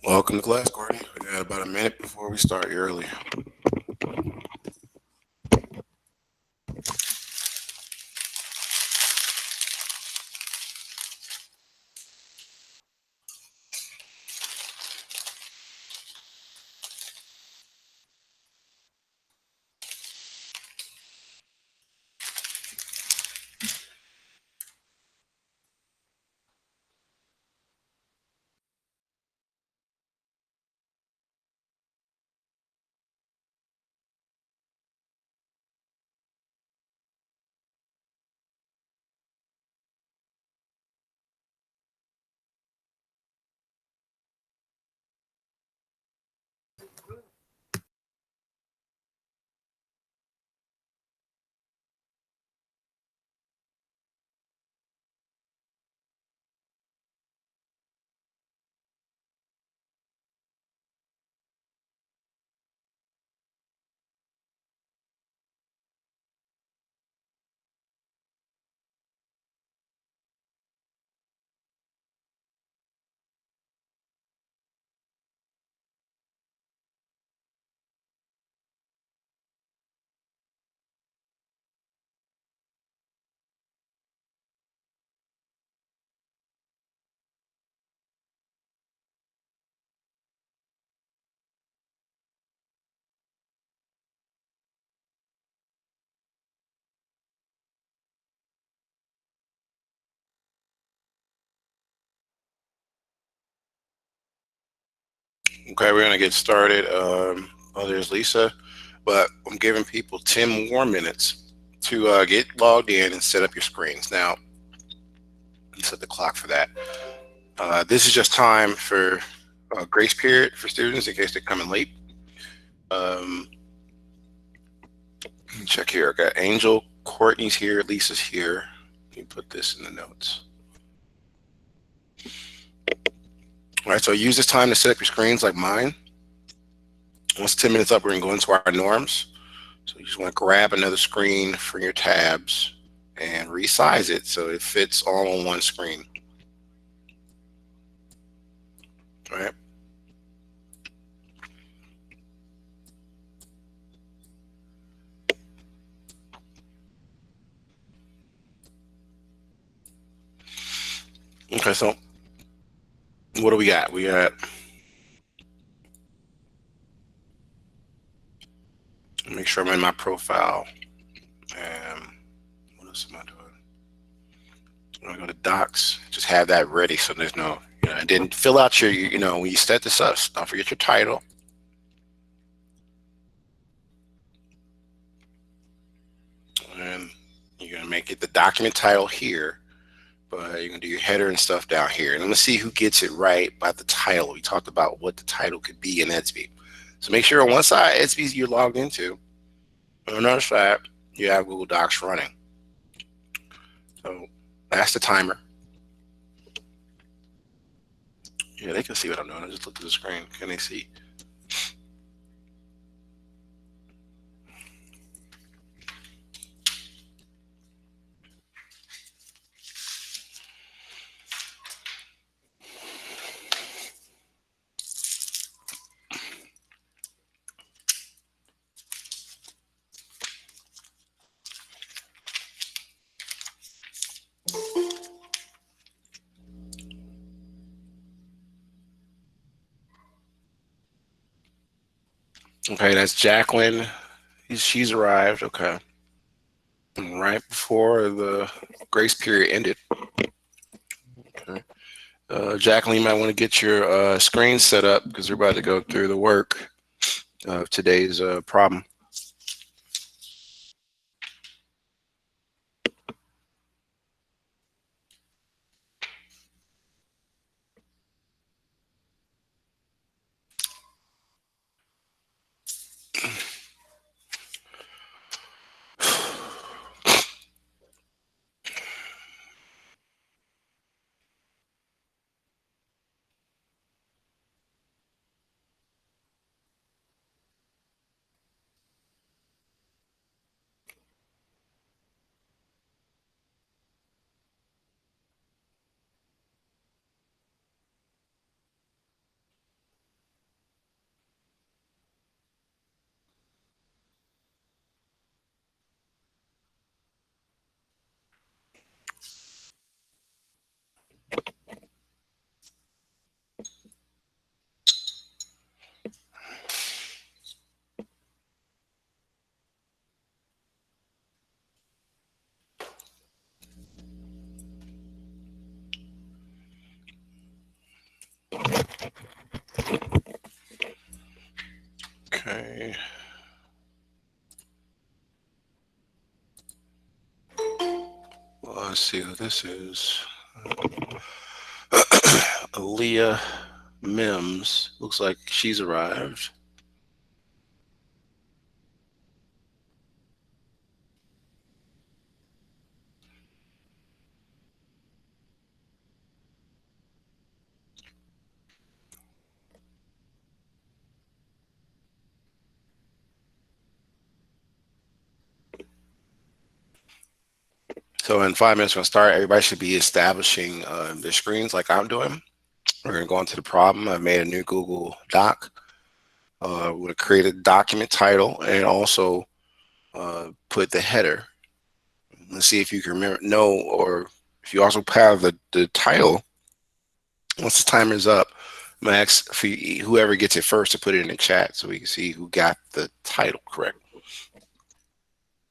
Welcome to class, Courtney. We got about a minute before we start early. Okay, we're gonna get started. There's Lisa, but I'm giving people 10 more minutes to get logged in and set up your screens. Now, set the clock for that. This is just time for grace period for students in case they're coming late. Um, check here. I got Angel, Courtney's here, Lisa's here. Let me put this in the notes. All right, so use this time to set up your screens like mine. Once 10 minutes up, we're going to go into our norms. So you just want to grab another screen for your tabs and resize it so it fits all on one screen. All right. Okay, so what do we got? We got, make sure I'm in my profile. And what else am I doing? I'm gonna go to docs, just have that ready so there's no, and then fill out your, when you set this up, don't forget your title. And you're gonna make it the document title here, but you're gonna do your header and stuff down here. And let's see who gets it right by the title. We talked about what the title could be in Edsby. So make sure on one side, Edsby you're logged into. On another side, you have Google Docs running. So that's the timer. Yeah, they can see what I'm doing. I just looked at the screen. Can they see? Okay, that's Jacqueline. She's arrived. Okay. Right before the grace period ended. Okay. Jacqueline, you might want to get your screen set up because we're about to go through the work of today's problem. Okay. Well, let's see who this is. Aaliyah Mims. Looks like she's arrived. So in 5 minutes, we're gonna start. Everybody should be establishing their screens like I'm doing. We're gonna go into the problem. I've made a new Google Doc. We're gonna create a document title and also put the header. Let's see if you can remember, know, or if you also have the title. Once the timer's up, I'm gonna ask for whoever gets it first to put it in the chat so we can see who got the title correct.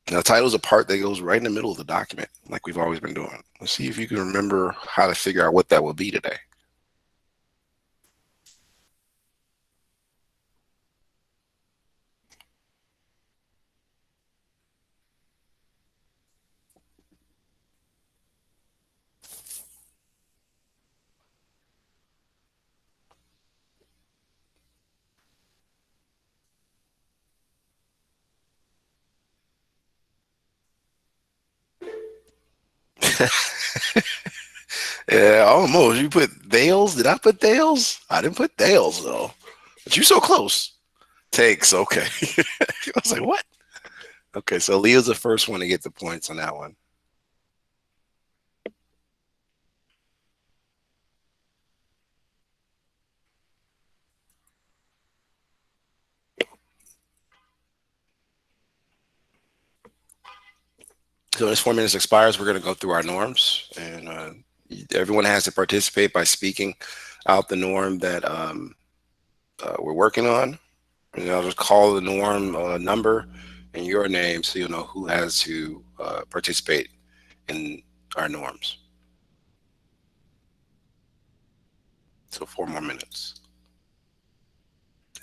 Now, the title is a part that goes right in the middle of the document, like we've always been doing. Let's see if you can remember how to figure out what that will be today. Yeah, almost. You put Thales? Did I put Thales? I didn't put Thales though. But you so close. Takes, okay. I was like, what? Okay, so Leo's the first one to get the points on that one. So as 4 minutes expires, we're going to go through our norms, and everyone has to participate by speaking out the norm that we're working on. And I'll just call the norm number and your name so you'll know who has to participate in our norms. So 4 more minutes.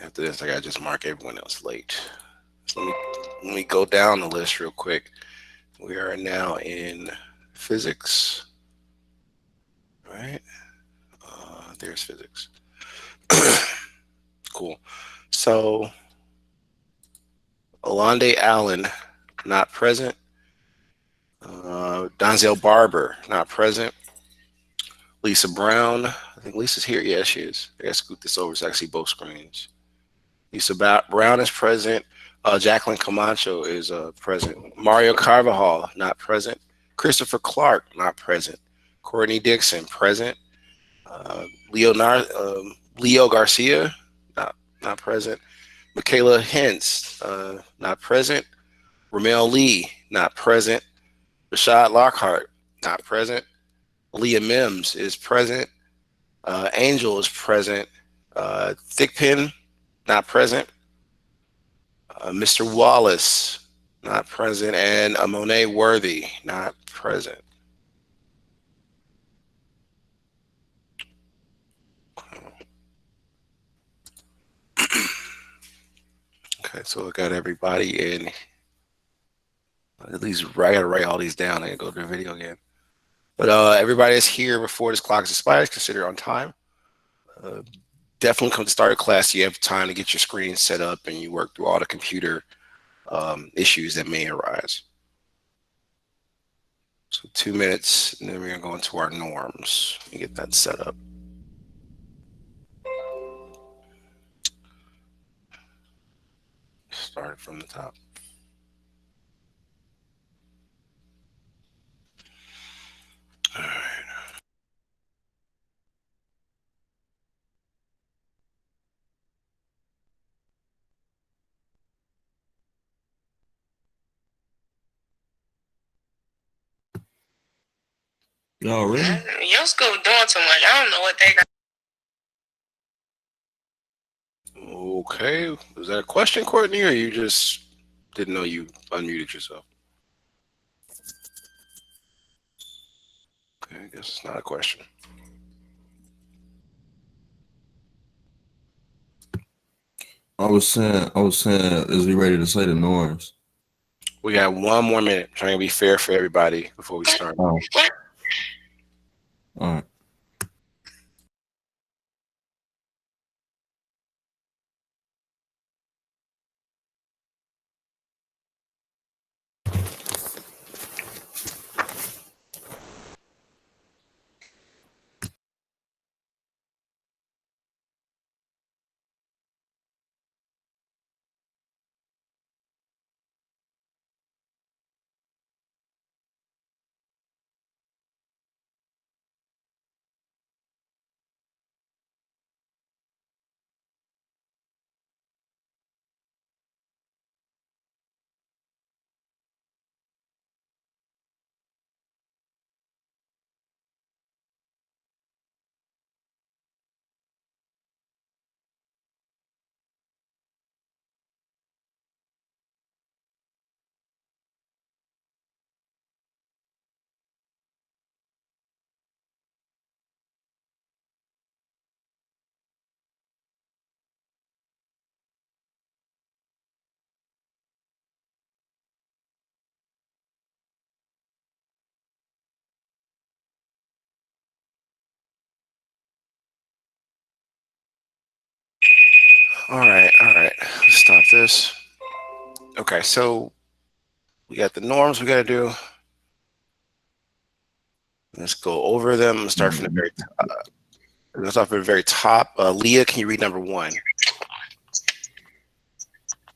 After this, I got to just mark everyone else late. So let me go down the list real quick. We are now in physics, right? There's physics. Cool. So Alonde Allen, not present. Donzel Barber, not present. Lisa Brown, I think Lisa's here. Yeah, she is. I gotta scoot this over so I can see both screens. Lisa Brown is present. Jacqueline Camacho is present. Mario Carvajal, not present. Christopher Clark, not present. Courtney Dixon, present. Leo Garcia, not present. Michaela Hintz, not present. Ramel Lee, not present. Rashad Lockhart, not present. Leah Mims is present. Angel is present. Thickpin, not present. Mr. Wallace, not present. And Monet Worthy, not present. Okay, so I got everybody in. At least I gotta write all these down and go to the video again. But everybody is here before this clock expires. Consider on time. Uh, Definitely come to start a class. You have time to get your screen set up and you work through all the computer issues that may arise. So 2 minutes, and then we're gonna go into our norms and get that set up. Start from the top. All right. Oh, really? Your school doing too much. I don't know what they got. Okay. Was that a question, Courtney, or you just didn't know you unmuted yourself? Okay, I guess it's not a question. I was saying, is he ready to say the norms? We got 1 more minute. Trying to be fair for everybody before we start. Oh, all right. All right, all right. Let's stop this. Okay, so we got the norms we got to do. Let's go over them. Let's start from the very let's start from the very top. Leah, can you read number 1?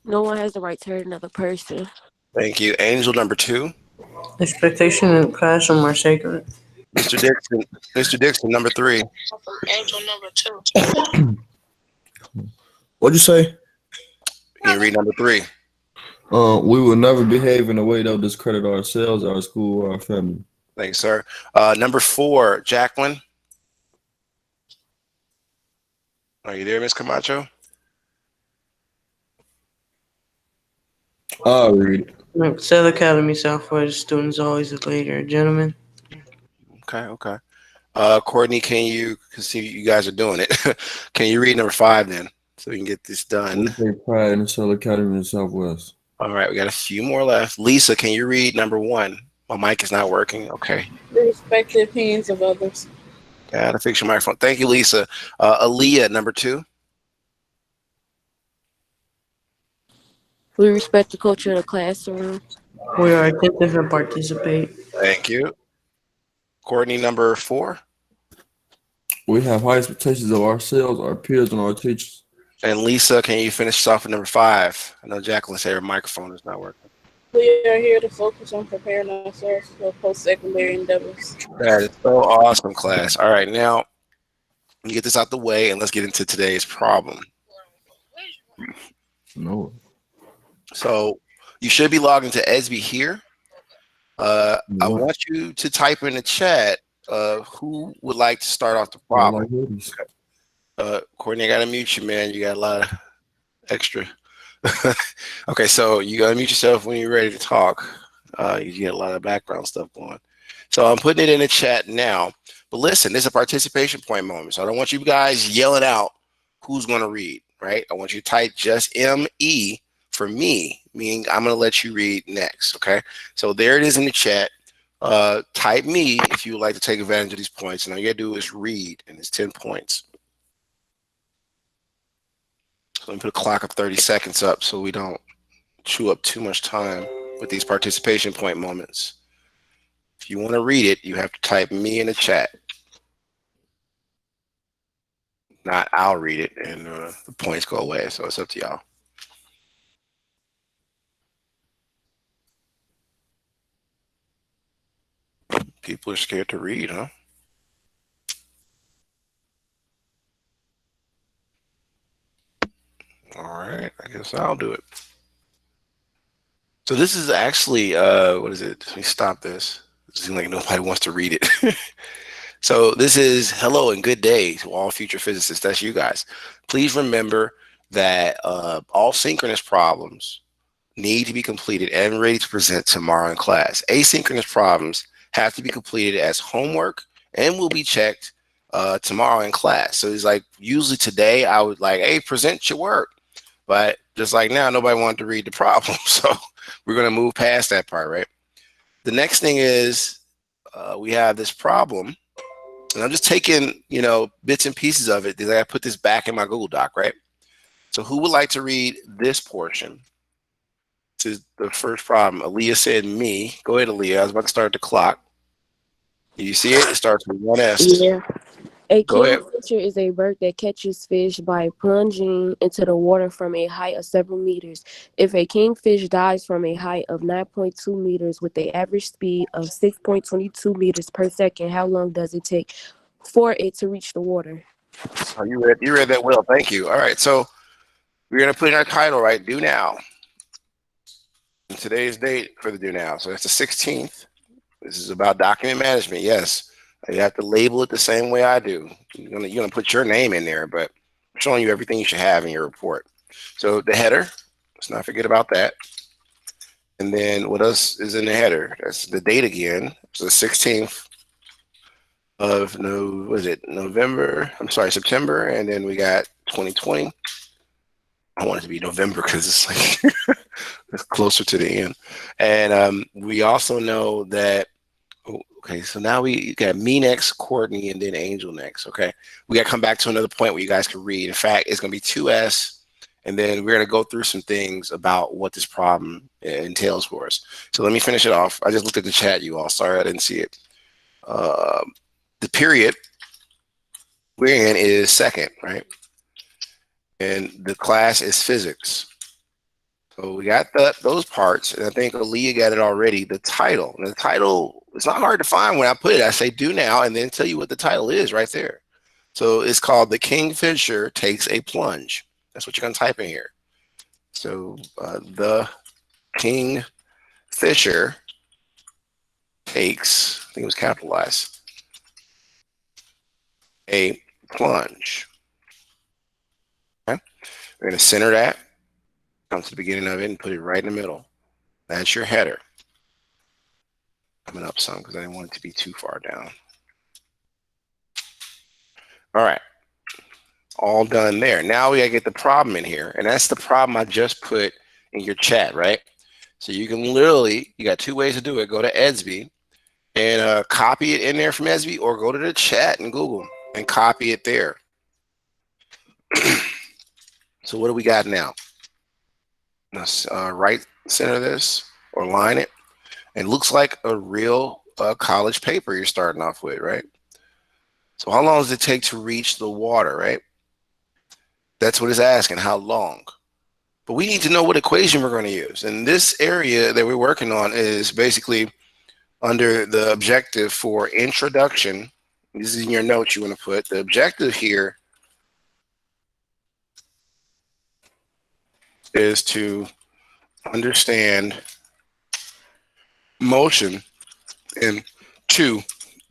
No one has the right to hurt another person. Thank you. Angel, number 2. Expectation in the classroom are sacred. Mr. Dixon, Mr. Dixon, number 3. Angel number 2. What'd you say? Can you read number 3? We will never behave in a way that will discredit ourselves, our school, or our family. Thanks, sir. Number 4, Jacqueline. Are you there, Miss Camacho? I'll read it. Cell Academy Southwest students always a leader. Gentlemen, Okay, okay. Courtney, can you, because see you guys are doing it. Can you read number 5 then, so we can get this We done? take pride in the Cell Academy in the Southwest. All right, we got a few more left. Lisa, can you read number 1? My mic is not working. Okay. Respect the opinions of others. Gotta fix your microphone. Thank you, Lisa. Aaliyah, number 2. We respect the culture of the classroom. we are attentive and participate. Thank you. Courtney, number 4. We have high expectations of ourselves, our peers, and our teachers. And Lisa, can you finish us off with number 5? I know Jacqueline said her microphone is not working. We are here to focus on preparing ourselves for post-secondary endeavors. That is so awesome, class. All right, now let me get this out the way and let's get into today's problem. No. So you should be logged into ESB here. I want you to type in the chat who would like to start off the problem. Courtney, I gotta mute you, man. You got a lot of extra. Okay, so you gotta mute yourself when you're ready to talk. You get a lot of background stuff going. So I'm putting it in the chat now. But listen, this is a participation point moment. So I don't want you guys yelling out who's going to read, right? I want you to type just ME for me, meaning I'm going to let you read next, okay? So there it is in the chat. Type me if you would like to take advantage of these points. And all you got to do is read, and it's 10 points. So let me put a clock of 30 seconds up so we don't chew up too much time with these participation point moments. If you want to read it, you have to type me in the chat. Not I'll read it and the points go away. So it's up to y'all. People are scared to read, huh? All right, I guess I'll do it. So this is actually, what is it? Let me stop this. It seems like nobody wants to read it. So this is hello and good day to all future physicists. That's you guys. Please remember that all synchronous problems need to be completed and ready to present tomorrow in class. Asynchronous problems have to be completed as homework and will be checked tomorrow in class. So it's like usually today I would like, hey, present your work. But just like now, nobody wanted to read the problem. So we're going to move past that part, right? The next thing is we have this problem. And I'm just taking, bits and pieces of it. I put this back in my Google Doc, right? So who would like to read this portion? To the first problem. Aaliyah said me. Go ahead, Aaliyah. I was about to start the clock. You see it? It starts with 1S. Yeah. A Go ahead. kingfisher is a bird that catches fish by plunging into the water from a height of several meters. If a kingfish dives from a height of 9.2 meters with an average speed of 6.22 meters per second, how long does it take for it to reach the water? Oh, you read that well. Thank you. All right. So we're going to put in our title, right? Do now. And today's date for the do now. So that's the 16th. This is about document management. Yes. You have to label it the same way I do. You're gonna put your name in there, but I'm showing you everything you should have in your report. So the header, let's not forget about that. And then what else is in the header? That's the date again. So the 16th of November. I'm sorry, September. And then we got 2020. I want it to be November because it's like it's closer to the end. And we also know that. Okay, so now we got me next, Courtney, and then Angel next. Okay, we got to come back to another point where you guys can read. In fact, it's going to be 2S, and then we're going to go through some things about what this problem entails for us. So let me finish it off. I just looked at the chat, you all. Sorry, I didn't see it. The period we're in is second, right? And the class is physics. So we got those parts, and I think Aaliyah got it already. The title, and the title, it's not hard to find when I put it. I say do now, and then tell you what the title is right there. So it's called The Kingfisher Takes a Plunge. That's what you're going to type in here. So the Kingfisher takes, I think it was capitalized, a plunge. Okay, we're going to center that. Come to the beginning of it and put it right in the middle. That's your header. Coming up some because I didn't want it to be too far down. All right. All done there. Now we gotta get the problem in here. And that's the problem I just put in your chat, right? So you can literally, you got two ways to do it. Go to Edsby and copy it in there from Edsby, or go to the chat in Google and copy it there. So what do we got now? Let's right center this or line it. It looks like a real college paper you're starting off with, right? So how long does it take to reach the water, right? That's what it's asking, how long? But we need to know what equation we're going to use. And this area that we're working on is basically under the objective for introduction. This is in your notes you want to put. The objective here is to understand motion in 2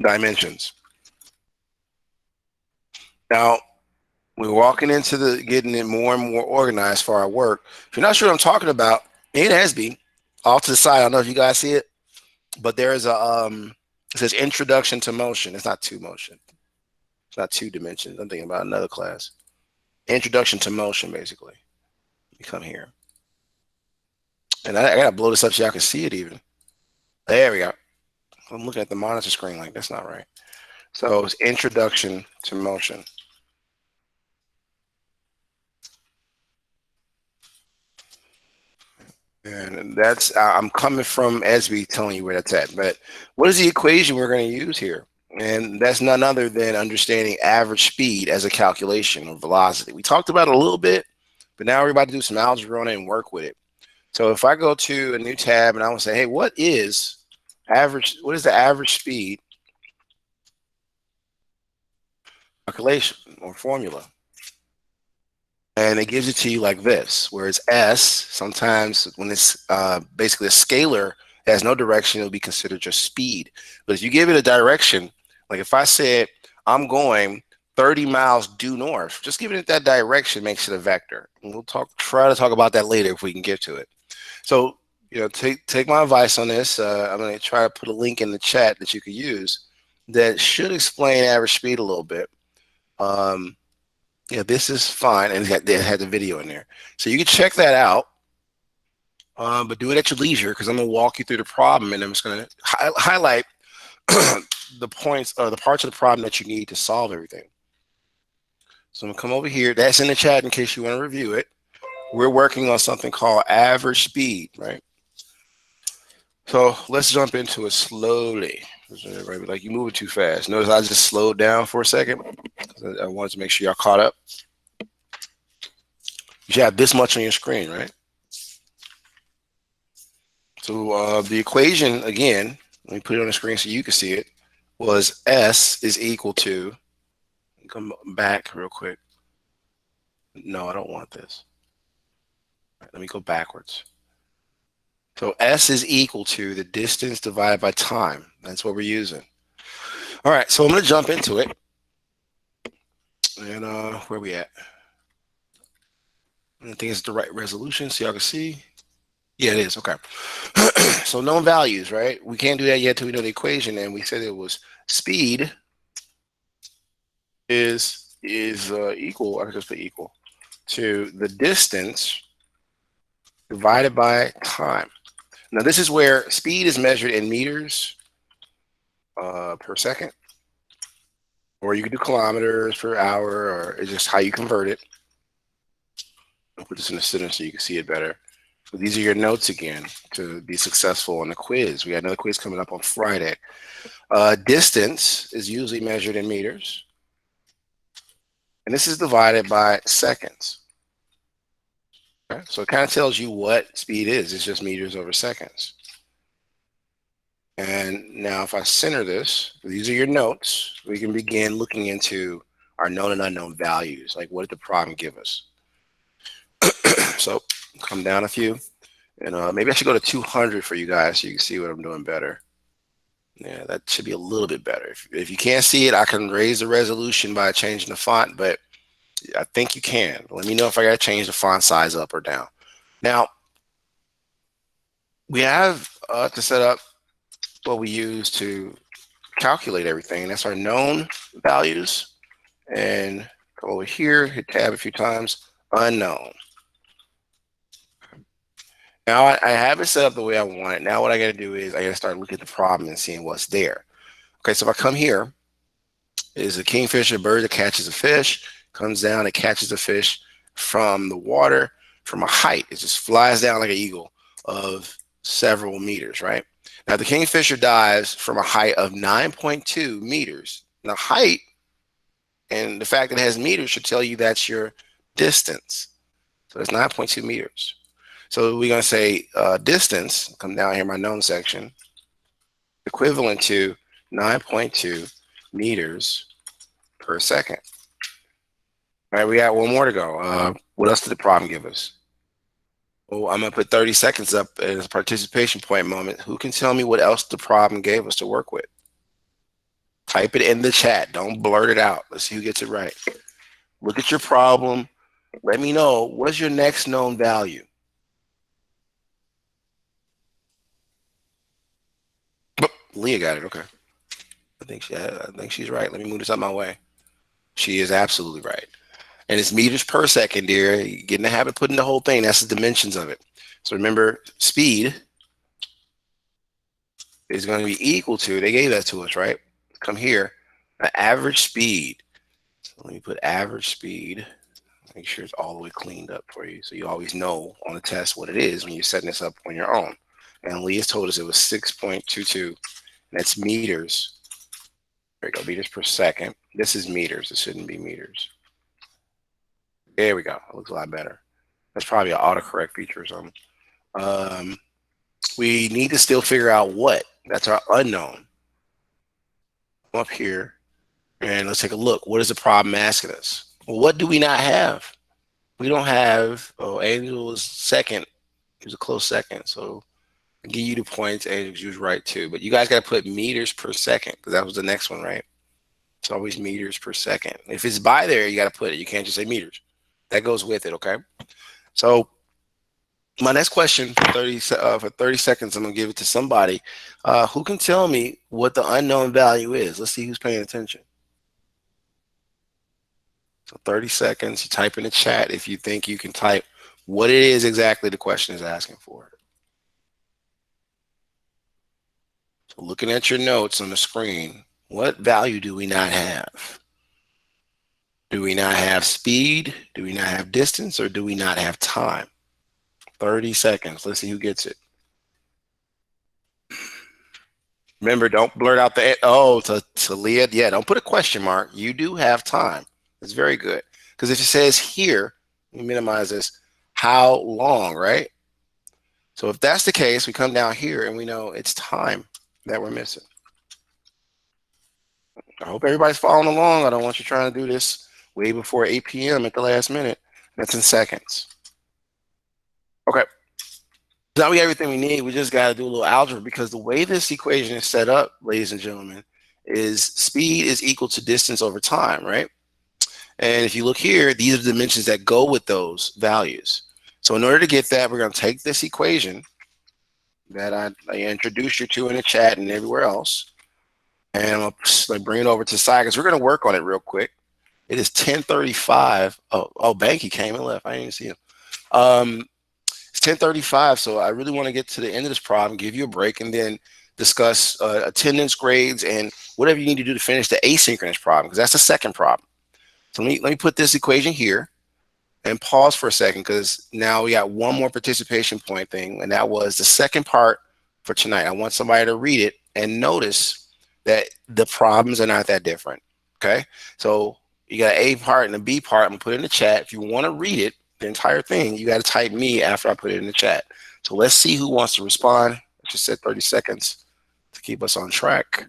dimensions. Now, we're walking into getting it more and more organized for our work. If you're not sure what I'm talking about, in SB, off to the side, I don't know if you guys see it, but there's a, it says introduction to motion. It's not 2 motion. It's not 2 dimensions. I'm thinking about another class. Introduction to motion, basically. You come here. And I gotta blow this up so y'all can see it even. There we go. I'm looking at the monitor screen like that's not right. So it's introduction to motion. And that's, I'm coming from Esby telling you where that's at. But what is the equation we're going to use here? And that's none other than understanding average speed as a calculation of velocity. We talked about it a little bit, but now we're about to do some algebra on it and work with it. So if I go to a new tab and I want to say, hey, what is the average speed calculation or formula? And it gives it to you like this, where it's S. Sometimes when it's basically a scalar that has no direction, it'll be considered just speed. But if you give it a direction, like if I said, I'm going 30 miles due north, just giving it that direction makes it a vector. And we'll try to talk about that later if we can get to it. So, take my advice on this. I'm going to try to put a link in the chat that you could use that should explain average speed a little bit. Yeah, this is fine, and it had the video in there, so you can check that out. But do it at your leisure, because I'm going to walk you through the problem, and I'm just going to highlight the points or the parts of the problem that you need to solve everything. So I'm going to come over here. That's in the chat in case you want to review it. We're working on something called average speed, right? So let's jump into it slowly. Right, like you moving too fast. Notice I just slowed down for a second. I wanted to make sure y'all caught up. You should have this much on your screen, right? So the equation, again, let me put it on the screen so you can see it, was S is equal to, come back real quick. No, I don't want this. Right, let me go backwards. So S is equal to the distance divided by time. That's what we're using. All right, so I'm going to jump into it. And where are we at? I think it's the right resolution so y'all can see. Yeah, it is. Okay. So known values, right? We can't do that yet till we know the equation. And we said it was speed is equal, I can just put equal, to the distance divided by time. Now this is where speed is measured in meters per second, or you can do kilometers per hour, or it's just how you convert it. I'll put this in the center so you can see it better. So these are your notes again to be successful on the quiz. We got another quiz coming up on Friday. Distance is usually measured in meters, and this is divided by seconds. Okay? So it kind of tells you what speed is. It's just meters over seconds. And now if I center this, these are your notes, we can begin looking into our known and unknown values. Like, what did the problem give us? So come down a few, and maybe I should go to 200 for you guys so you can see what I'm doing better. Yeah, that should be a little bit better. If you can't see it, I can raise the resolution by changing the font, but I think you can. Let me know if I got to change the font size up or down. Now, we have to set up what we use to calculate everything. That's our known values. And go over here, hit tab a few times, unknown. Now I have it set up the way I want it. Now what I got to do is I got to start looking at the problem and seeing what's there. Okay, so if I come here, is a kingfisher, a bird that catches a fish, comes down and catches a fish from the water from a height. It just flies down like an eagle of several meters, right? Now the kingfisher dives from a height of 9.2 meters. Now height and the fact that it has meters should tell you that's your distance. So it's 9.2 meters. So we're going to say distance, come down here in my known section, equivalent to 9.2 meters per second. All right, we got one more to go. What else did the problem give us? Oh, I'm going to put 30 seconds up as a participation point moment. Who can tell me what else the problem gave us to work with? Type it in the chat. Don't blurt it out. Let's see who gets it right. Look at your problem. Let me know, what's your next known value? Leah got it. Okay. I think she's right. Let me move this out my way. She is absolutely right. And it's meters per second, dear. You get in the habit of putting the whole thing. That's the dimensions of it. So remember, speed is going to be equal to, they gave that to us, right? Come here, average speed. So let me put average speed. Make sure it's all the way cleaned up for you, so you always know on the test what it is when you're setting this up on your own. And Leah's told us it was 6.22. That's meters. There we go, meters per second. This is meters. It shouldn't be meters. There we go. It looks a lot better. That's probably an autocorrect feature or something. We need to still figure out what. That's our unknown. Come up here and let's take a look. What is the problem asking us? Well, what do we not have? We don't have, oh, Angel was second. He was a close second. So I'll give you the points. Angel, you was right too. But you guys got to put meters per second because that was the next one, right? It's always meters per second. If it's by there, you got to put it. You can't just say meters. That goes with it, okay? So my next question for 30 seconds, I'm going to give it to somebody who can tell me what the unknown value is. Let's see who's paying attention. So 30 seconds, you type in the chat if you think you can type what it is exactly the question is asking for. So looking at your notes on the screen, what value do we not have? Do we not have speed? Do we not have distance? Or do we not have time? 30 seconds. Let's see who gets it. Remember, don't blurt out the, oh, to Leah. Yeah, don't put a question mark. You do have time. It's very good. Because if it says here, let me minimize this, how long, right? So if that's the case, we come down here and we know it's time that we're missing. I hope everybody's following along. I don't want you trying to do this way before 8 p.m. at the last minute. That's in seconds. Okay. Now we have everything we need. We just got to do a little algebra because the way this equation is set up, ladies and gentlemen, is speed is equal to distance over time, right? And if you look here, these are the dimensions that go with those values. So in order to get that, we're going to take this equation that I introduced you to in the chat and everywhere else, and I'm going to bring it over to the side because we're going to work on it real quick. It is 10:35. Oh, Banky came and left. I didn't even see him. It's 10:35, so I really want to get to the end of this problem, give you a break, and then discuss attendance grades and whatever you need to do to finish the asynchronous problem, because that's the second problem. So let me put this equation here and pause for a second, because now we got one more participation point thing, and that was the second part for tonight. I want somebody to read it and notice that the problems are not that different. Okay, so you got an A part and a B part. I'm gonna put it in the chat. If you want to read it, the entire thing, you got to type me after I put it in the chat. So let's see who wants to respond. I just said 30 seconds to keep us on track.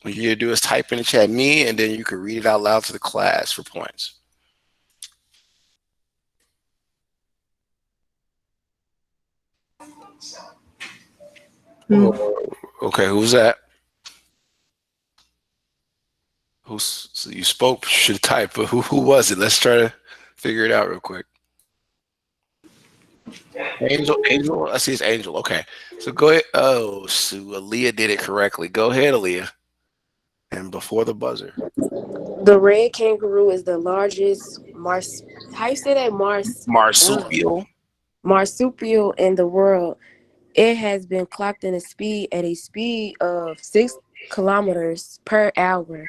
What you do is type in the chat me, and then you can read it out loud to the class for points. Okay, who's that? So you spoke, should type, but who was it? Let's try to figure it out real quick. Angel, I see it's Angel. Okay, so go ahead. Oh, so Aaliyah did it correctly. Go ahead, Aaliyah. And before the buzzer. The red kangaroo is the largest how you say that? Marsupial. Marsupial in the world. It has been clocked in at a speed of 6 kilometers per hour.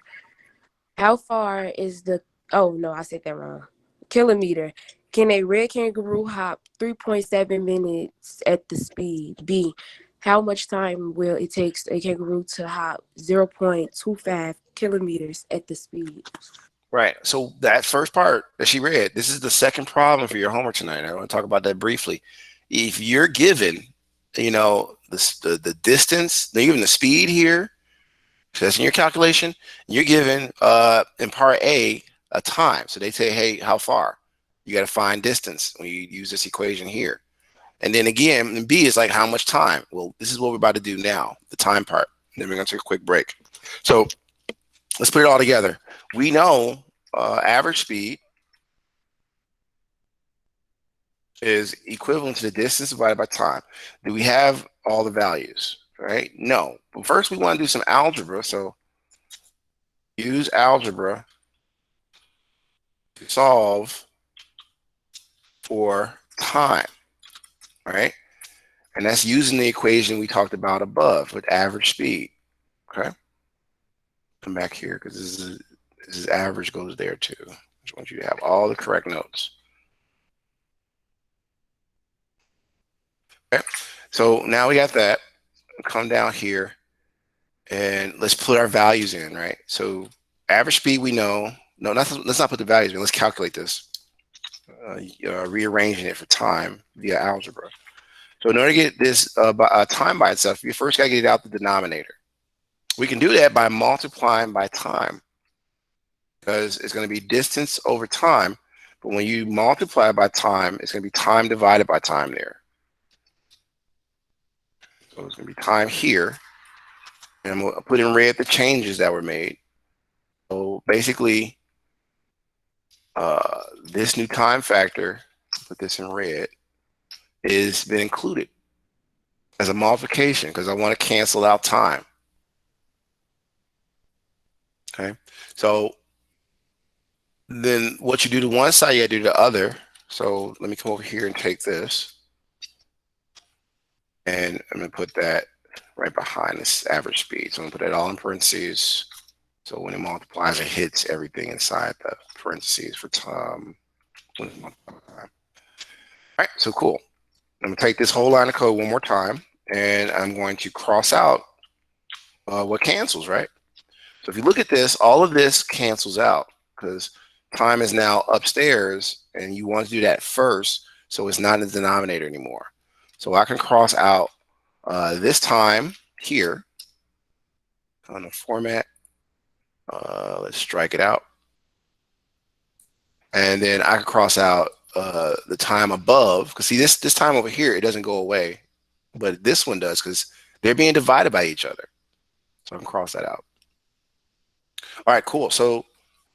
How far is the, oh no, I said that wrong. Kilometer. Can a red kangaroo hop 3.7 minutes at the speed? B. How much time will it take a kangaroo to hop 0.25 kilometers at the speed? Right. So that first part that she read, this is the second problem for your homework tonight. I want to talk about that briefly. If you're given, the distance, even the speed here, so that's in your calculation, you're given in part A a time. So they say, hey, how far? You got to find distance when you use this equation here. And then again, in B is like how much time? Well, this is what we're about to do now, the time part. And then we're going to take a quick break. So let's put it all together. We know average speed is equivalent to the distance divided by time. Do we have all the values, right? No. But first we want to do some algebra. So use algebra to solve for time, right? And that's using the equation we talked about above with average speed, okay? Come back here because this is average goes there too. I just want you to have all the correct notes. Okay, so now we got that. Come down here and let's put our values in, right? So average speed we know. No, let's not put the values in. Let's calculate this. Rearranging it for time via algebra. So in order to get this time by itself, you first got to get it out the denominator. We can do that by multiplying by time because it's going to be distance over time. But when you multiply by time, it's going to be time divided by time there. So it's going to be time here. And we'll put in red the changes that were made. So basically, this new time factor, put this in red, is been included as a multiplication because I want to cancel out time. Okay, so Then what you do to one side, you gotta do to the other. So let me come over here and take this. And I'm gonna put that right behind this average speed. So I'm gonna put that all in parentheses. So when it multiplies, it hits everything inside the parentheses for time. All right, so cool. I'm gonna take this whole line of code one more time, and I'm going to cross out what cancels, right? So if you look at this, all of this cancels out because time is now upstairs, and you want to do that first, so it's not in the denominator anymore. So I can cross out this time here on the format. Let's strike it out. And then I can cross out the time above, because see this time over here, it doesn't go away, but this one does because they're being divided by each other. So I can cross that out. All right, cool. So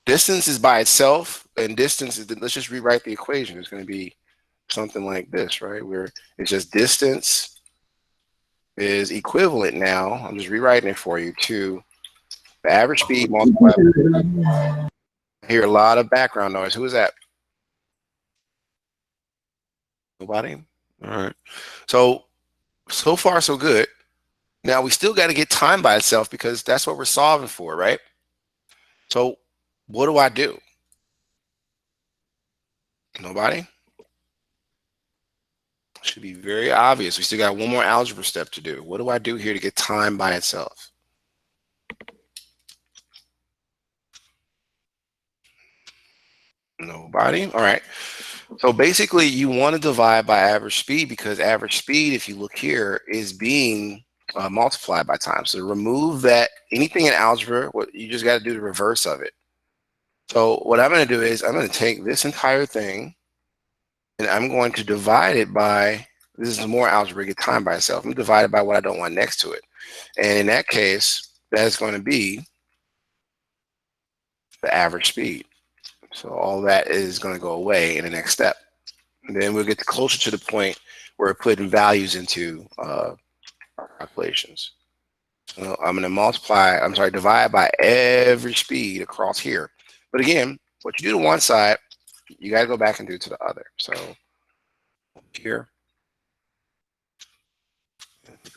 distance is by itself, and distance is, let's just rewrite the equation. It's going to be something like this, right? Where it's just distance is equivalent now, I'm just rewriting it for you, to the average speed multiplied. I hear a lot of background noise. Who is that? Nobody? All right. So far so good. Now we still got to get time by itself because that's what we're solving for, right? So what do I do? Nobody? Should be very obvious. We still got one more algebra step to do. What do I do here to get time by itself? Nobody? All right. So basically you want to divide by average speed because average speed, if you look here, is being multiplied by time. So to remove that, anything in algebra, what you just got to do the reverse of it. So what I'm going to do is I'm going to take this entire thing and I'm going to divide it by, this is more algebra, get time by itself. I'm divided by what I don't want next to it. And in that case, that's going to be the average speed. So all that is going to go away in the next step. And then we'll get closer to the point where we're putting values into our calculations. So I'm going to divide by every speed across here. But again, what you do to one side, you got to go back and do it to the other. So here,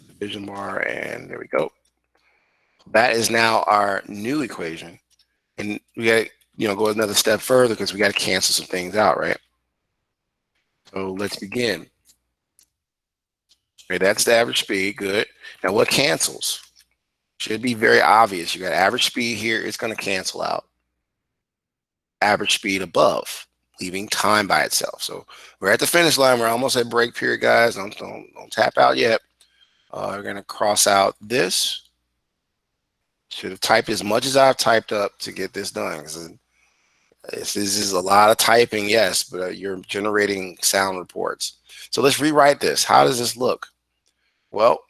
division bar, and there we go. That is now our new equation. And we got to go another step further because we got to cancel some things out, right? So let's begin. Okay, that's the average speed. Good. Now what cancels? Should be very obvious. You got average speed here. It's going to cancel out. Average speed above, leaving time by itself. So we're at the finish line. We're almost at break period, guys. Don't tap out yet. We're going to cross out this. Should have typed as much as I've typed up to get this done. This is a lot of typing, yes, but you're generating sound reports. So let's rewrite this. How does this look? Well,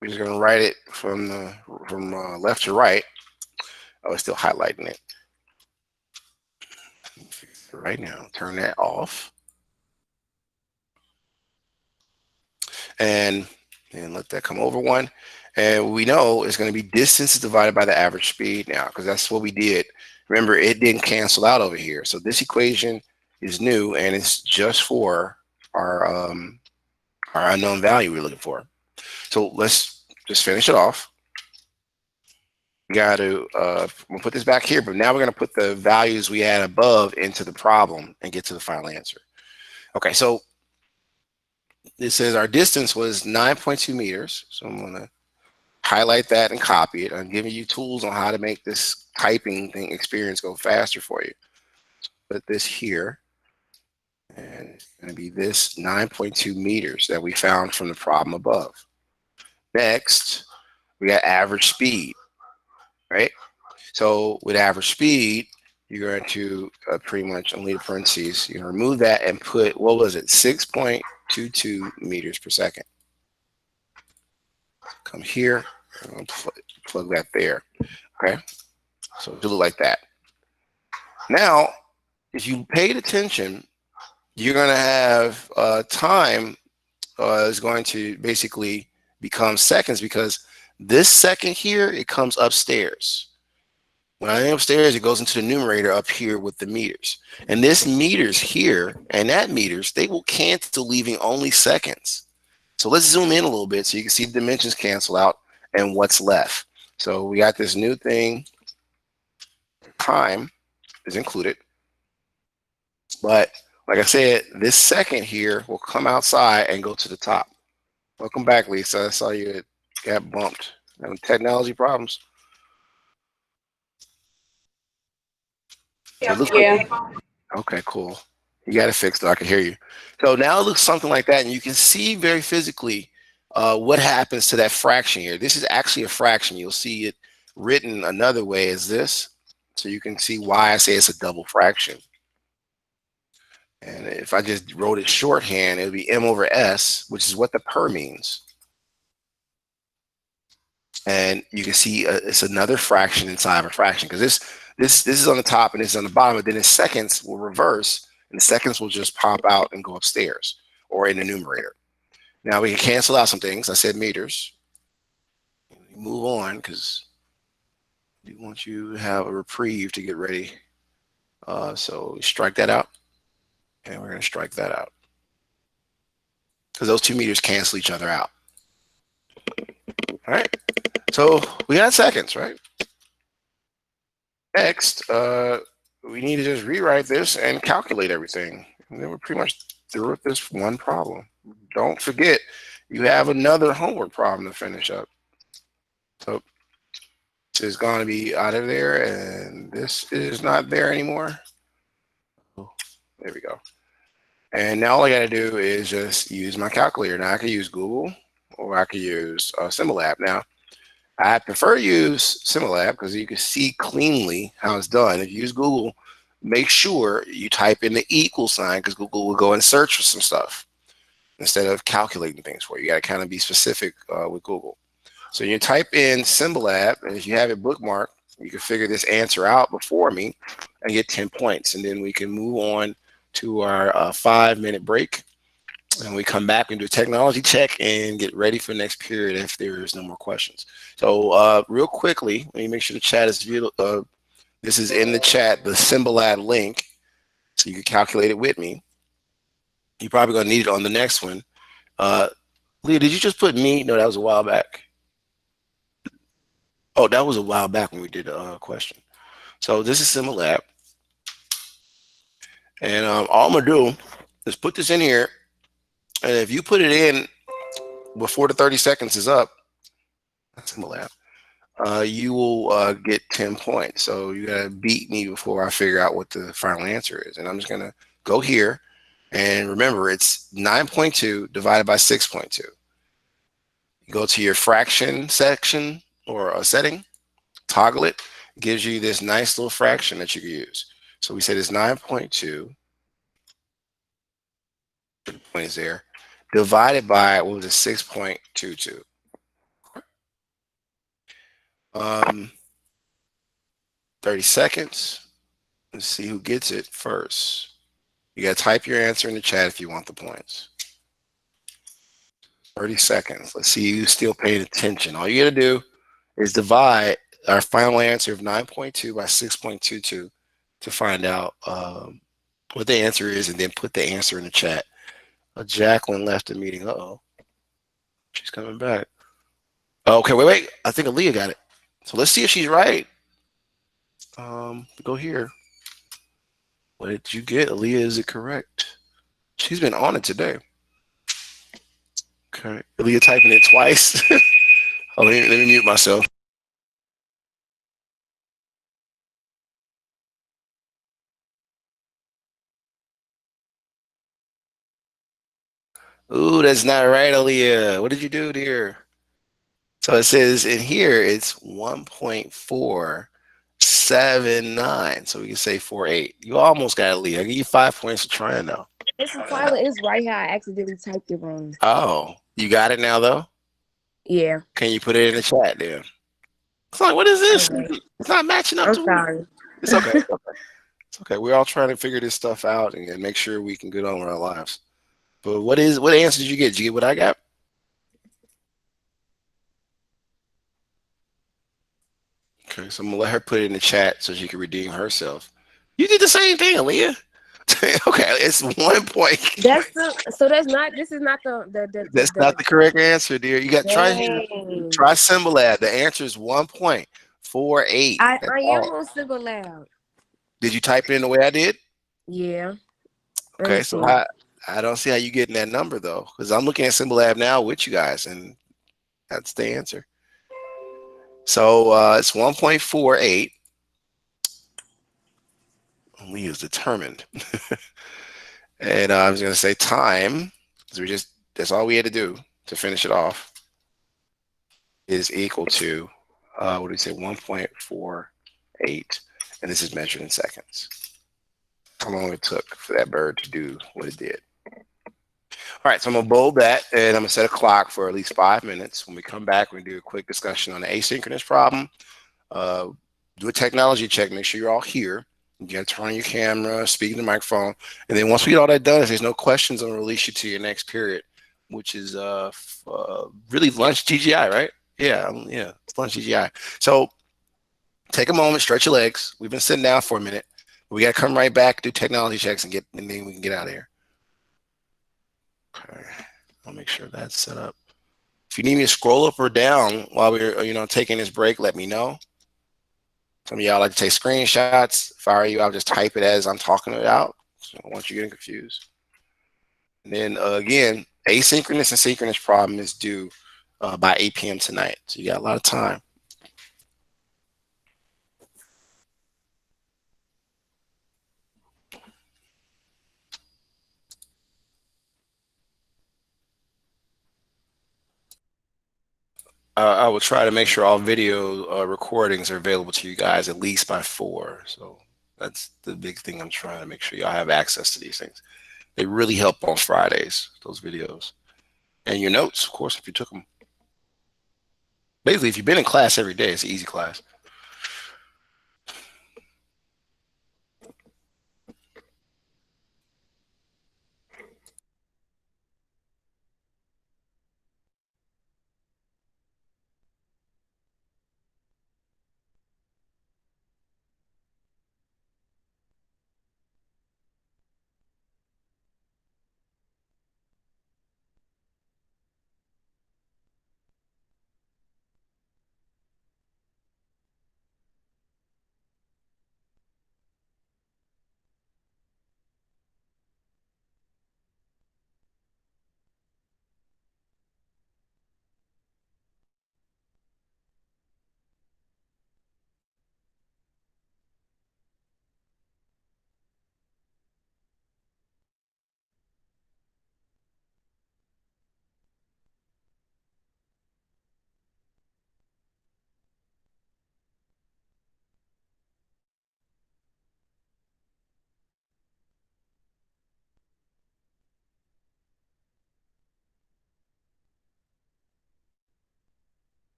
we're just going to write it from left to right. I was still highlighting it. Right now, turn that off. And let that come over one. And we know it's going to be distance divided by the average speed now, because that's what we did. Remember, it didn't cancel out over here. So this equation is new, and it's just for our unknown value we're looking for. So let's just finish it off. We got to we'll put this back here, but now we're going to put the values we had above into the problem and get to the final answer. Okay, so it says our distance was 9.2 meters. So I'm going to highlight that and copy it. I'm giving you tools on how to make this typing thing experience go faster for you. Put this here, and it's going to be this 9.2 meters that we found from the problem above. Next, we got average speed, right? So with average speed, you're going to pretty much only the parentheses, you're going to remove that and put, what was it, 6.22 meters per second. Come here, I'm going to plug that there, okay? So it'll look like that. Now, if you paid attention, you're going to have time is going to basically become seconds, because this second here, it comes upstairs. When I am upstairs, it goes into the numerator up here with the meters. And this meters here and that meters, they will cancel, leaving only seconds. So let's zoom in a little bit so you can see the dimensions cancel out and what's left. So we got this new thing. Time is included. But like I said, this second here will come outside and go to the top. Welcome back, Lisa. I saw you got bumped. Having technology problems. So it looks Yeah. okay, cool. You got it fixed, though. I can hear you. So now it looks something like that, and you can see very physically what happens to that fraction here. This is actually a fraction. You'll see it written another way as this. So you can see why I say it's a double fraction. And if I just wrote it shorthand, it would be m over s, which is what the per means. And you can see it's another fraction inside of a fraction, because this is on the top and this is on the bottom, but then the seconds will reverse and the seconds will just pop out and go upstairs or in the numerator. Now we can cancel out some things. I said meters. Move on because we want you to have a reprieve to get ready. So strike that out, and we're going to strike that out because those two meters cancel each other out. All right. So we got seconds, right? Next, we need to just rewrite this and calculate everything. And then we're pretty much through with this one problem. Don't forget, you have another homework problem to finish up. So this is going to be out of there, and this is not there anymore. There we go. And now all I got to do is just use my calculator. Now I can use Google, or I could use Symbolab. Now, I prefer to use Symbolab because you can see cleanly how it's done. If you use Google, make sure you type in the equal sign because Google will go and search for some stuff instead of calculating things for you. You got to kind of be specific with Google. So you type in Symbolab, and if you have it bookmarked, you can figure this answer out before me and get 10 points. And then we can move on to our 5-minute break. And we come back and do a technology check and get ready for the next period if there is no more questions. So real quickly, let me make sure the chat is viewed. This is in the chat, the Symbolab link, so you can calculate it with me. You're probably going to need it on the next one. Leah, did you just put me? No, that was a while back. Oh, that was a while back when we did a question. So this is Symbolab. And all I'm going to do is put this in here. And if you put it in before the 30 seconds is up, that's Symbolab, you will get 10 points. So you got to beat me before I figure out what the final answer is. And I'm just going to go here. And remember, it's 9.2 divided by 6.2. You go to your fraction section or a setting, toggle it, gives you this nice little fraction that you can use. So we said it's 9.2. The point is there. Divided by, what was it, 6.22. 30 seconds. Let's see who gets it first. You got to type your answer in the chat if you want the points. 30 seconds. Let's see who's still paying attention. All you got to do is divide our final answer of 9.2 by 6.22 to find out what the answer is, and then put the answer in the chat. Jacqueline left the meeting. Uh-oh. She's coming back. Okay, wait. I think Aaliyah got it. So let's see if she's right. Go here. What did you get, Aaliyah? Is it correct? She's been on it today. Okay. Aaliyah typing it twice. Oh, let me mute myself. Ooh, that's not right, Aaliyah. What did you do, dear? So it says in here it's 1.479. So we can say 48. You almost got it, Aaliyah. I give you 5 points for trying though. Mr. Tyler is right here. I accidentally typed it wrong. Oh, you got it now though? Yeah. Can you put it in the chat then? It's like, what is this? Okay. It's not matching up I'm to sorry. It's okay. It's okay. We're all trying to figure this stuff out and make sure we can get on with our lives. But what answer did you get? Did you get what I got? Okay, so I'm gonna let her put it in the chat so she can redeem herself. You did the same thing, Aaliyah. Okay, it's 1 point. That's so that's not. This is not That's not the correct answer, dear. You got dang. try symbol ad. The answer is 1.48. I That's am all. on Sybil Loud. Did you type it in the way I did? Yeah. Let me Okay, so see. I don't see how you getting that number though, because I'm looking at symbol lab now with you guys, and that's the answer. So it's 1.48. We is determined. And I was going to say time, because that's all we had to do to finish it off, is equal to, what do we say, 1.48. And this is measured in seconds. How long it took for that bird to do what it did. All right, so I'm going to bold that, and I'm going to set a clock for at least 5 minutes. When we come back, we're going to do a quick discussion on the asynchronous problem. Do a technology check, make sure you're all here. You got to turn on your camera, speak in the microphone. And then once we get all that done, if there's no questions, I'm going to release you to your next period, which is really lunch GGI, right? Yeah, it's lunch GGI. So take a moment, stretch your legs. We've been sitting down for a minute. We got to come right back, do technology checks, and then we can get out of here. Okay, I'll make sure that's set up. If you need me to scroll up or down while we're taking this break, let me know. Some of y'all like to take screenshots. If I were you, I'll just type it as I'm talking it out. So I don't want you getting confused. And then again, asynchronous and synchronous problem is due by 8 p.m. tonight. So you got a lot of time. I will try to make sure all video recordings are available to you guys at least by 4. So that's the big thing. I'm trying to make sure y'all have access to these things. They really help on Fridays, those videos. And your notes, of course, if you took them. Basically, if you've been in class every day, it's an easy class.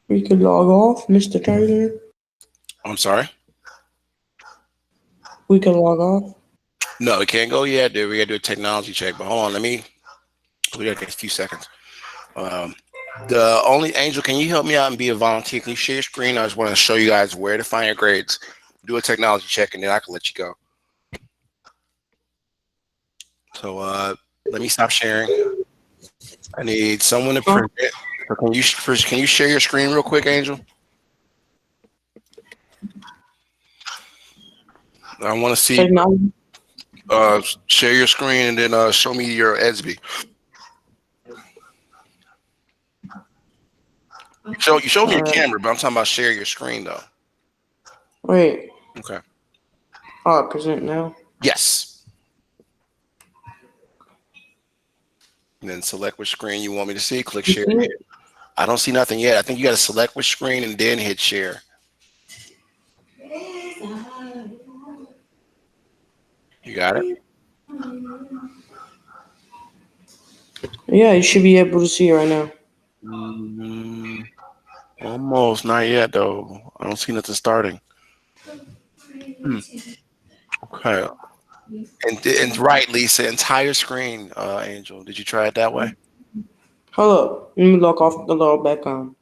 We could log off, Mr. Tyler. I'm sorry. We can log off. No, we can't go yet, dude. We gotta do a technology check. But hold on, we gotta take a few seconds. The only Angel, can you help me out and be a volunteer? Can you share your screen? I just want to show you guys where to find your grades. Do a technology check, and then I can let you go. So let me stop sharing. I need someone to present. So can you share your screen real quick, Angel? I want to see. Technology. Share your screen and then show me your ESB. You showed me your camera, but I'm talking about share your screen though. Wait. Okay. Present now. Yes. And then select which screen you want me to see. Click share. I don't see nothing yet. I think you got to select which screen and then hit share. You got it? Yeah, you should be able to see it right now. Almost. Not yet, though. I don't see nothing starting. Okay. And right, Lisa, entire screen, Angel. Did you try it that way? Hold up. Let me log off the log back on.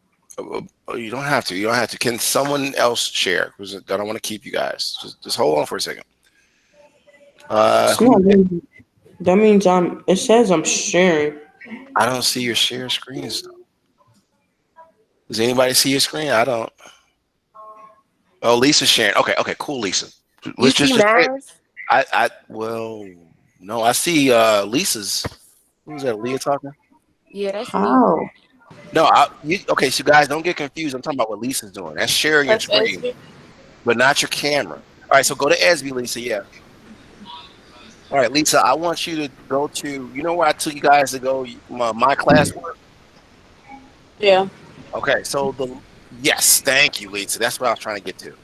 You don't have to. You don't have to. Can someone else share? Because I don't want to keep you guys. Just hold on for a second. It's not really- that means it says I'm sharing. I don't see your share screens. Does anybody see your screen? I don't. Oh, Lisa's sharing. Okay, cool, Lisa. You see mine? Well, no, I see Lisa's. Who's that? Leah talking? Yeah, that's me. How? No, okay, so guys, don't get confused. I'm talking about what Lisa's doing. That's sharing your That's screen, SB. but not your camera. All right, so go to SB, Lisa. Yeah. All right, Lisa, I want you to go to, you know where I took you guys to go, my classwork? Yeah. Okay, so yes, thank you, Lisa. That's what I was trying to get to.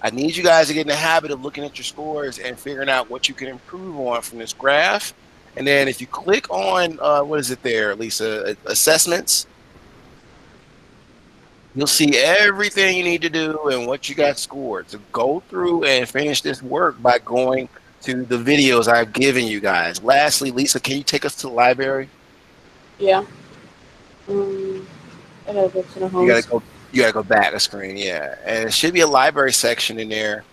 I need you guys to get in the habit of looking at your scores and figuring out what you can improve on from this graph. And then if you click on, what is it there, Lisa, assessments, you'll see everything you need to do and what you got scored. So go through and finish this work by going to the videos I've given you guys. Lastly, Lisa, can you take us to the library? Yeah. I gotta go to the home. You gotta go back a screen, yeah. And it should be a library section in there.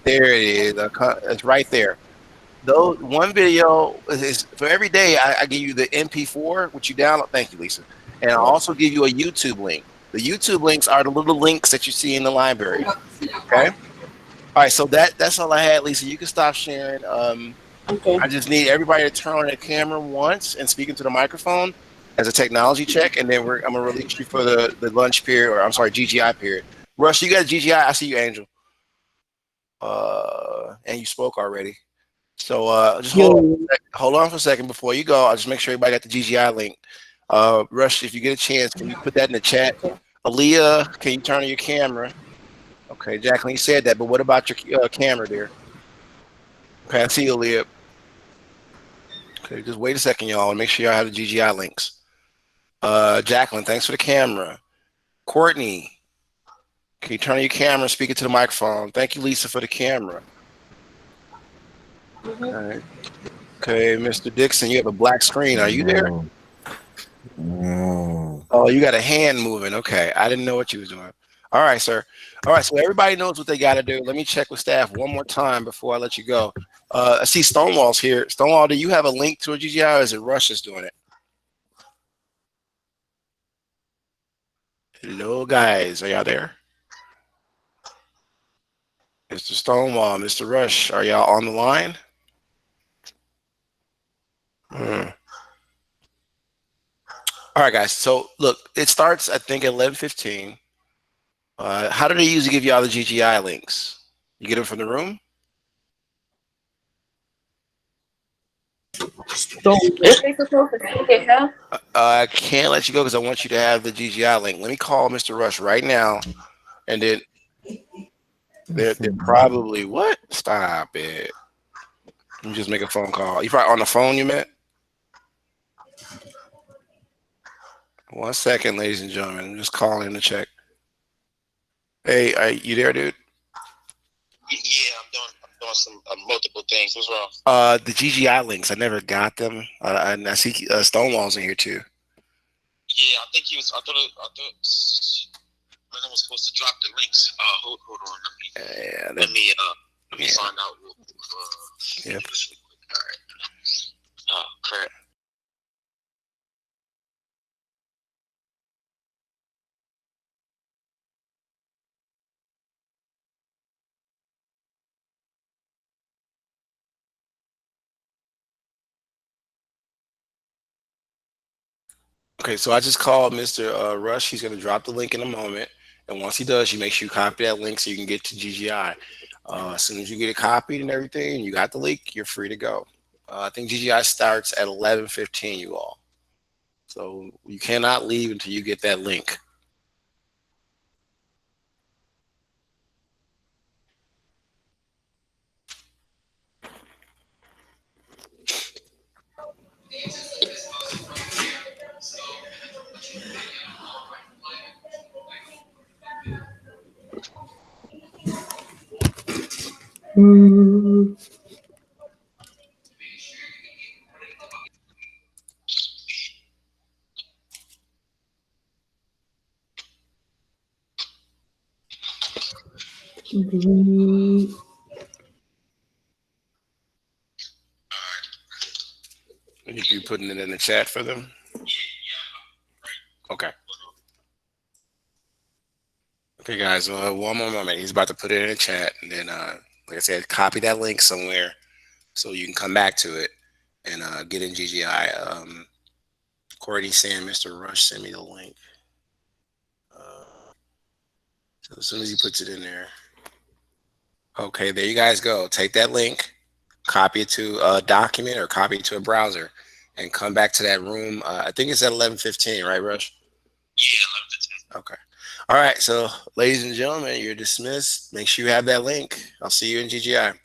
There it is. It's right there. Though one video is for every day. I give you the MP4, which you download. Thank you, Lisa. And I also give you a YouTube link. The YouTube links are the little links that you see in the library. Okay. All right. So that's all I had, Lisa. You can stop sharing. Okay. I just need everybody to turn on their camera once and speak into the microphone as a technology check, and then I'm gonna release you for the lunch period, or I'm sorry, GGI period. Rush, you got GGI. I see you, Angel. And you spoke already. So just hold on for a second before you go. I'll just make sure everybody got the GGI link. Rush, if you get a chance, can you put that in the chat? Aaliyah, can you turn on your camera? Okay, Jacqueline, you said that, but what about your camera there? Okay, I see you, Aaliyah. Okay, just wait a second, y'all, and make sure y'all have the GGI links. Jacqueline, thanks for the camera. Courtney, can you turn on your camera and speak it to the microphone? Thank you, Lisa, for the camera. Okay. Okay, Mr. Dixon, you have a black screen. Are you there? Oh, you got a hand moving. Okay, I didn't know what you was doing. All right, sir. All right, so everybody knows what they got to do. Let me check with staff one more time before I let you go. I see Stonewall's here. Stonewall, do you have a link to a GGI, or is it Rush that's doing it? Hello, guys. Are y'all there? Mr. Stonewall, Mr. Rush, are y'all on the line? All right, guys. So look, it starts, I think, at 11:15. How do they usually give y'all the GGI links? You get them from the room? I can't let you go because I want you to have the GGI link. Let me call Mr. Rush right now, and then they're probably what? Stop it. Let me just make a phone call. You probably on the phone, you meant? 1 second, ladies and gentlemen. I'm just calling to check. Hey, are you there, dude? Yeah, I'm doing some multiple things. What's wrong? The GGI links, I never got them. And I see Stonewall's in here too. Yeah, I think he was. I thought when I was supposed to drop the links. Hold on. Let me find out. Yep. All right. Oh crap. Okay, so I just called Mr. Rush. He's going to drop the link in a moment. And once he does, you make sure you copy that link so you can get to GGI. As soon as you get it copied and everything, and you got the link, you're free to go. I think GGI starts at 11:15, you all. So you cannot leave until you get that link. You putting it in the chat for them? Okay. Okay, guys. One more moment. He's about to put it in the chat, and then, like I said, copy that link somewhere so you can come back to it and get in GGI. Courtney saying, "Mr. Rush, send me the link." So as soon as he puts it in there, okay, there you guys go. Take that link, copy it to a document or copy it to a browser, and come back to that room. I think it's at 11:15, right, Rush? Yeah, 11:15. Okay. All right. So, ladies and gentlemen, you're dismissed. Make sure you have that link. I'll see you in GGI.